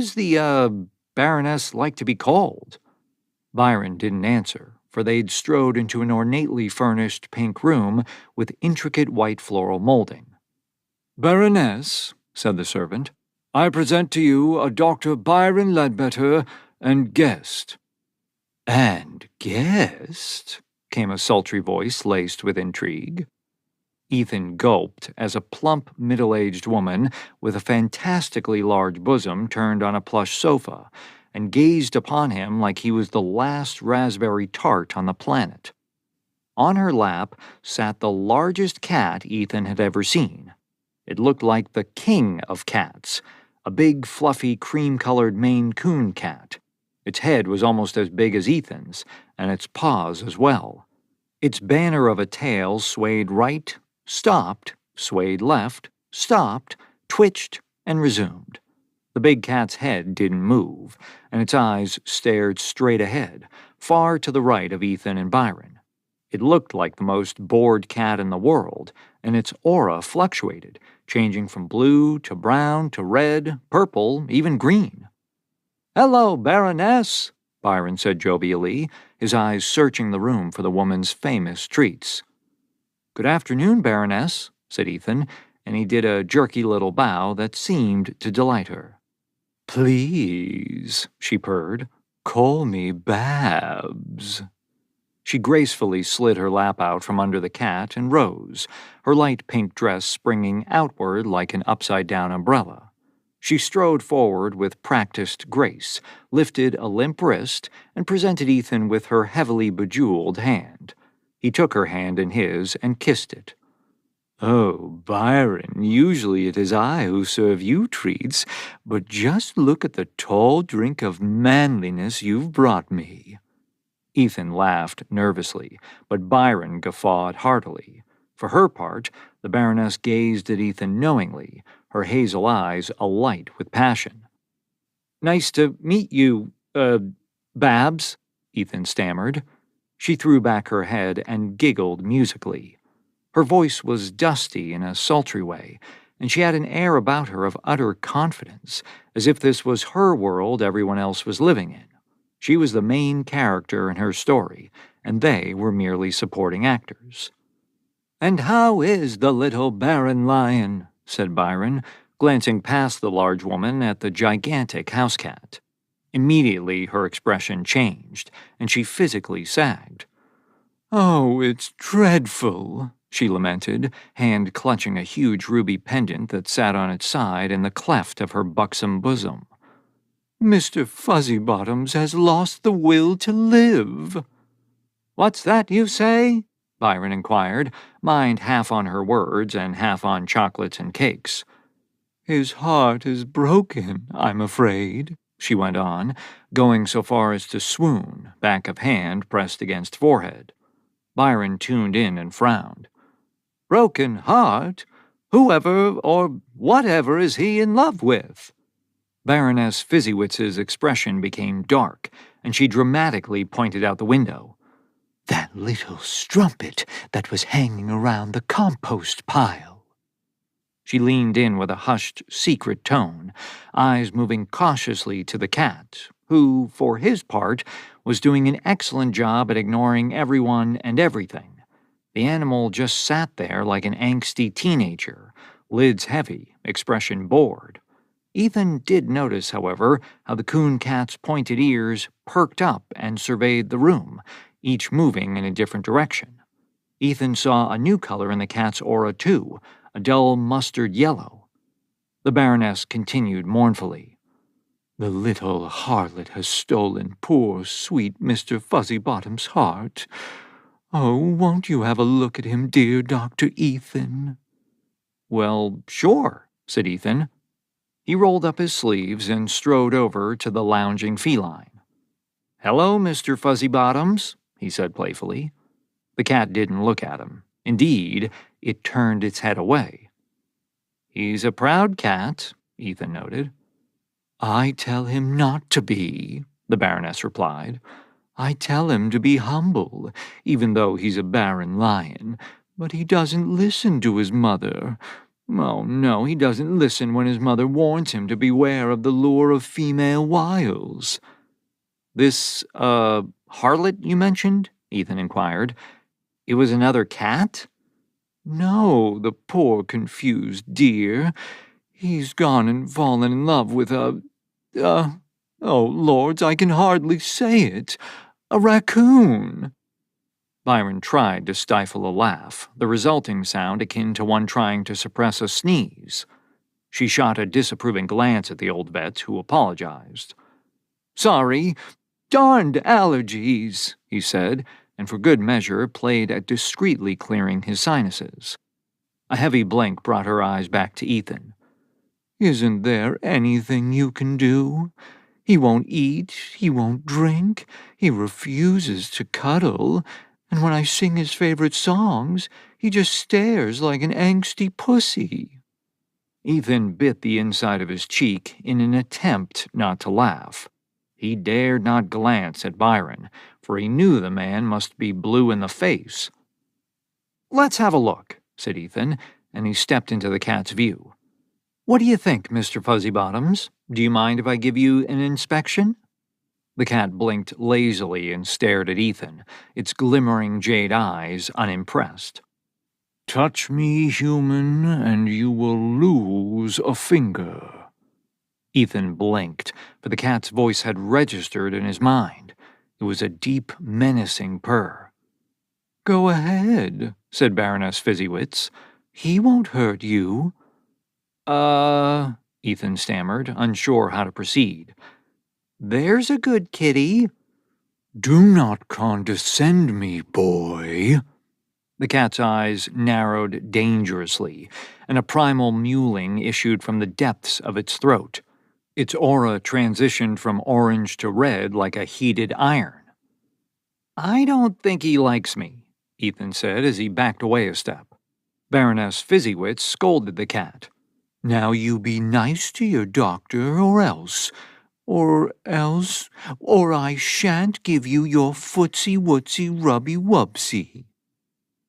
does the, Baroness like to be called? Byron didn't answer, for they'd strode into an ornately furnished pink room with intricate white floral molding. "Baroness," said the servant, "I present to you a Dr. Byron Ledbetter and guest." "And guest?" came a sultry voice laced with intrigue. Ethan gulped as a plump, middle-aged woman with a fantastically large bosom turned on a plush sofa and gazed upon him like he was the last raspberry tart on the planet. On her lap sat the largest cat Ethan had ever seen. It looked like the king of cats, a big, fluffy, cream-colored Maine Coon cat. Its head was almost as big as Ethan's, and its paws as well. Its banner of a tail swayed right, stopped, swayed left, stopped, twitched, and resumed. The big cat's head didn't move, and its eyes stared straight ahead, far to the right of Ethan and Byron. It looked like the most bored cat in the world, and its aura fluctuated, changing from blue to brown to red, purple, even green. "Hello, Baroness," Byron said jovially, his eyes searching the room for the woman's famous treats. "Good afternoon, Baroness," said Ethan, and he did a jerky little bow that seemed to delight her. "Please," she purred, "call me Babs." She gracefully slid her lap out from under the cat and rose, her light pink dress springing outward like an upside-down umbrella. She strode forward with practiced grace, lifted a limp wrist, and presented Ethan with her heavily bejeweled hand. He took her hand in his and kissed it. "Oh, Byron, usually it is I who serve you treats, but just look at the tall drink of manliness you've brought me." Ethan laughed nervously, but Byron guffawed heartily. For her part, the Baroness gazed at Ethan knowingly, her hazel eyes alight with passion. "Nice to meet you, Babs," Ethan stammered. She threw back her head and giggled musically. Her voice was dusty in a sultry way, and she had an air about her of utter confidence, as if this was her world everyone else was living in. She was the main character in her story, and they were merely supporting actors. "And how is the little Baron Lion?" said Byron, glancing past the large woman at the gigantic house cat. Immediately her expression changed, and she physically sagged. "Oh, it's dreadful," she lamented, hand clutching a huge ruby pendant that sat on its side in the cleft of her buxom bosom. "Mr. Fuzzybottoms has lost the will to live." "What's that you say?" Byron inquired, mind half on her words and half on chocolates and cakes. "His heart is broken, I'm afraid," she went on, going so far as to swoon, back of hand pressed against forehead. Byron tuned in and frowned. "Broken heart? Whoever or whatever is he in love with?" Baroness Fizzywitz's expression became dark, and she dramatically pointed out the window. "That little strumpet that was hanging around the compost pile." She leaned in with a hushed, secret tone, eyes moving cautiously to the cat, who, for his part, was doing an excellent job at ignoring everyone and everything. The animal just sat there like an angsty teenager, lids heavy, expression bored. Ethan did notice, however, how the coon cat's pointed ears perked up and surveyed the room, each moving in a different direction. Ethan saw a new color in the cat's aura, too, a dull mustard yellow. The Baroness continued mournfully. "The little harlot has stolen poor, sweet Mr. Fuzzybottom's heart. Oh, won't you have a look at him, dear Dr. Ethan?" "Well, sure," said Ethan. He rolled up his sleeves and strode over to the lounging feline. "Hello, Mr. Fuzzybottoms," he said playfully. The cat didn't look at him. Indeed, it turned its head away. "He's a proud cat," Ethan noted. "I tell him not to be," the Baroness replied. "I tell him to be humble, even though he's a barren lion, but he doesn't listen to his mother. Oh, no, he doesn't listen when his mother warns him to beware of the lure of female wiles. This, harlot you mentioned? Ethan inquired. It was another cat? No, the poor confused dear. He's gone and fallen in love with oh, lords, I can hardly say it, a raccoon. Byron tried to stifle a laugh, the resulting sound akin to one trying to suppress a sneeze. She shot a disapproving glance at the old vet, who apologized. Sorry, darned allergies, he said, and for good measure played at discreetly clearing his sinuses. A heavy blink brought her eyes back to Ethan. Isn't there anything you can do? He won't eat, he won't drink, he refuses to cuddle, and when I sing his favorite songs, he just stares like an angsty pussy. Ethan bit the inside of his cheek in an attempt not to laugh. He dared not glance at Byron, for he knew the man must be blue in the face. Let's have a look, said Ethan, and he stepped into the cat's view. What do you think, Mr. Fuzzybottoms? Do you mind if I give you an inspection? The cat blinked lazily and stared at Ethan, its glimmering jade eyes unimpressed. Touch me, human, and you will lose a finger. Ethan blinked, for the cat's voice had registered in his mind. It was a deep, menacing purr. Go ahead, said Baroness Fizzywits. He won't hurt you. Ethan stammered, unsure how to proceed. There's a good kitty. Do not condescend me, boy. The cat's eyes narrowed dangerously, and a primal mewling issued from the depths of its throat. Its aura transitioned from orange to red like a heated iron. I don't think he likes me, Ethan said as he backed away a step. Baroness Fizzywits scolded the cat. Now you be nice to your doctor or else, or I shan't give you your footsie-wootsy rubby-wubsy.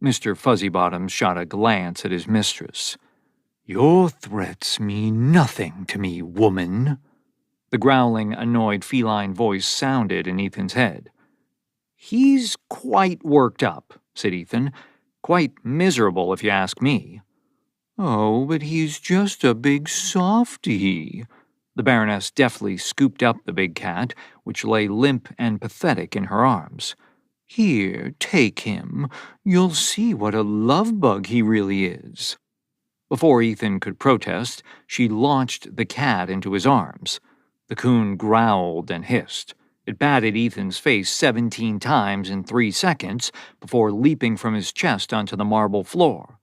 Mr. Fuzzybottoms shot a glance at his mistress. Your threats mean nothing to me, woman. The growling, annoyed feline voice sounded in Ethan's head. He's quite worked up, said Ethan. Quite miserable, if you ask me. Oh, but he's just a big softy. The Baroness deftly scooped up the big cat, which lay limp and pathetic in her arms. Here, take him. You'll see what a love-bug he really is. Before Ethan could protest, she launched the cat into his arms. The coon growled and hissed. It batted Ethan's face 17 times in 3 seconds before leaping from his chest onto the marble floor.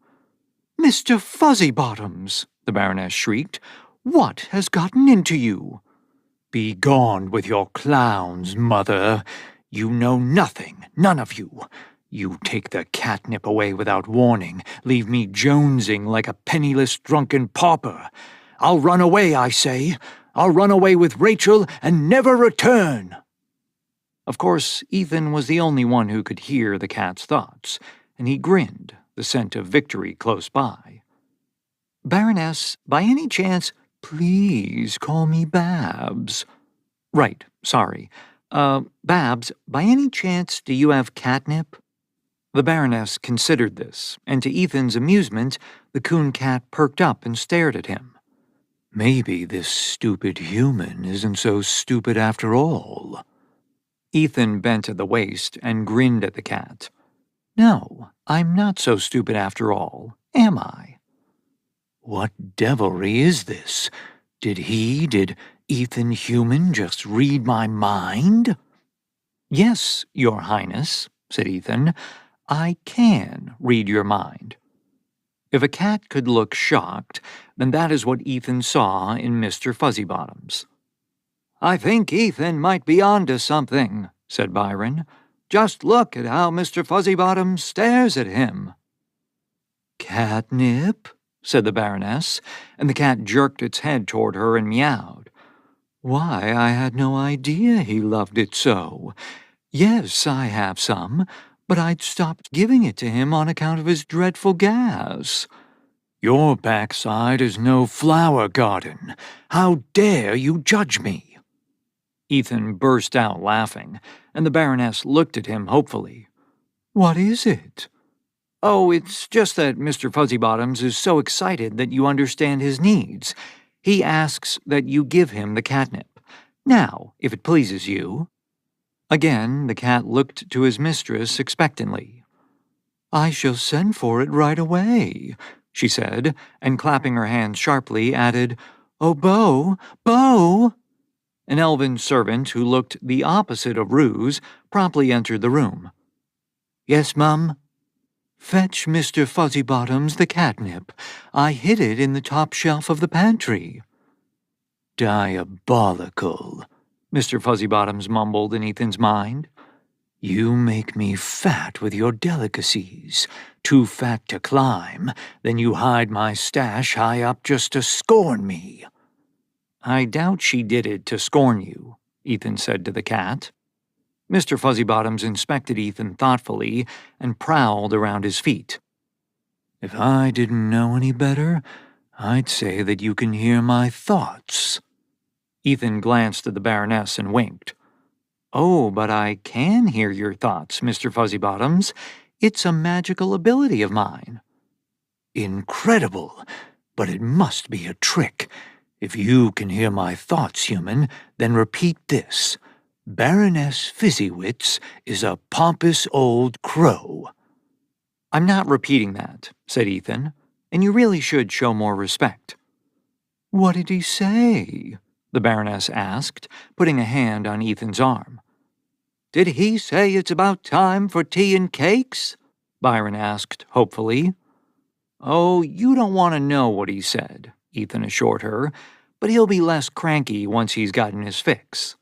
Mr. Fuzzybottoms, the Baroness shrieked, what has gotten into you? Be gone with your clowns, mother. You know nothing, none of you. You take the catnip away without warning, leave me jonesing like a penniless drunken pauper. I'll run away, I say. I'll run away with Rachel and never return. Of course, Ethan was the only one who could hear the cat's thoughts, and he grinned, the scent of victory close by. Baroness, by any chance, please call me Babs. Right, sorry. Babs, by any chance do you have catnip? The Baroness considered this, and to Ethan's amusement, the coon cat perked up and stared at him. Maybe this stupid human isn't so stupid after all. Ethan bent at the waist and grinned at the cat. No, I'm not so stupid after all, am I? What devilry is this? Did Ethan Human just read my mind? Yes, Your Highness, said Ethan. I can read your mind. If a cat could look shocked, then that is what Ethan saw in Mr. Fuzzybottoms. I think Ethan might be onto something, said Byron. Just look at how Mr. Fuzzybottoms stares at him. Catnip? Said the Baroness, and the cat jerked its head toward her and meowed. Why, I had no idea he loved it so. Yes, I have some, but I'd stopped giving it to him on account of his dreadful gas. Your backside is no flower garden. How dare you judge me? Ethan burst out laughing, and the Baroness looked at him hopefully. What is it? Oh, it's just that Mr. Fuzzybottoms is so excited that you understand his needs. He asks that you give him the catnip. Now, if it pleases you. Again, the cat looked to his mistress expectantly. I shall send for it right away, she said, and clapping her hands sharply, added, Oh, Bo, Bo! An elven servant who looked the opposite of ruse promptly entered the room. Yes, Mum? Fetch Mr. Fuzzybottoms the catnip. I hid it in the top shelf of the pantry. Diabolical, Mr. Fuzzybottoms mumbled in Ethan's mind. You make me fat with your delicacies, too fat to climb, then you hide my stash high up just to scorn me. I doubt she did it to scorn you, Ethan said to the cat. Mr. Fuzzybottoms inspected Ethan thoughtfully and prowled around his feet. If I didn't know any better, I'd say that you can hear my thoughts. Ethan glanced at the Baroness and winked. Oh, but I can hear your thoughts, Mr. Fuzzybottoms. It's a magical ability of mine. Incredible, but it must be a trick. If you can hear my thoughts, human, then repeat this. Baroness Fizzywits is a pompous old crow. I'm not repeating that, said Ethan, and you really should show more respect. What did he say? The Baroness asked, putting a hand on Ethan's arm. Did he say it's about time for tea and cakes? Byron asked hopefully. Oh, you don't want to know what he said, Ethan assured her, but he'll be less cranky once he's gotten his fix.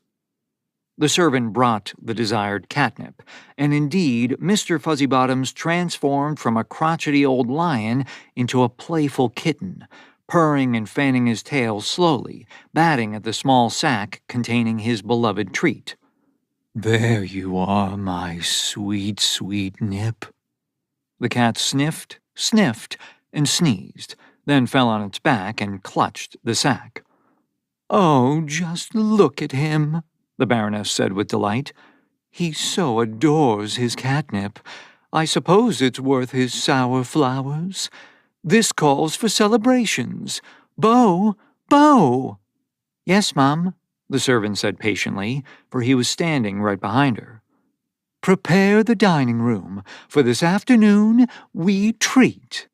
The servant brought the desired catnip, and indeed Mr. Fuzzybottoms transformed from a crotchety old lion into a playful kitten, purring and fanning his tail slowly, batting at the small sack containing his beloved treat. There you are, my sweet, sweet nip. The cat sniffed, sniffed, and sneezed, then fell on its back and clutched the sack. Oh, just look at him, the Baroness said with delight. He so adores his catnip. I suppose it's worth his sour flowers. This calls for celebrations. Bo, Bo! Yes, Mum, the servant said patiently, for he was standing right behind her. Prepare the dining room, for this afternoon we treat.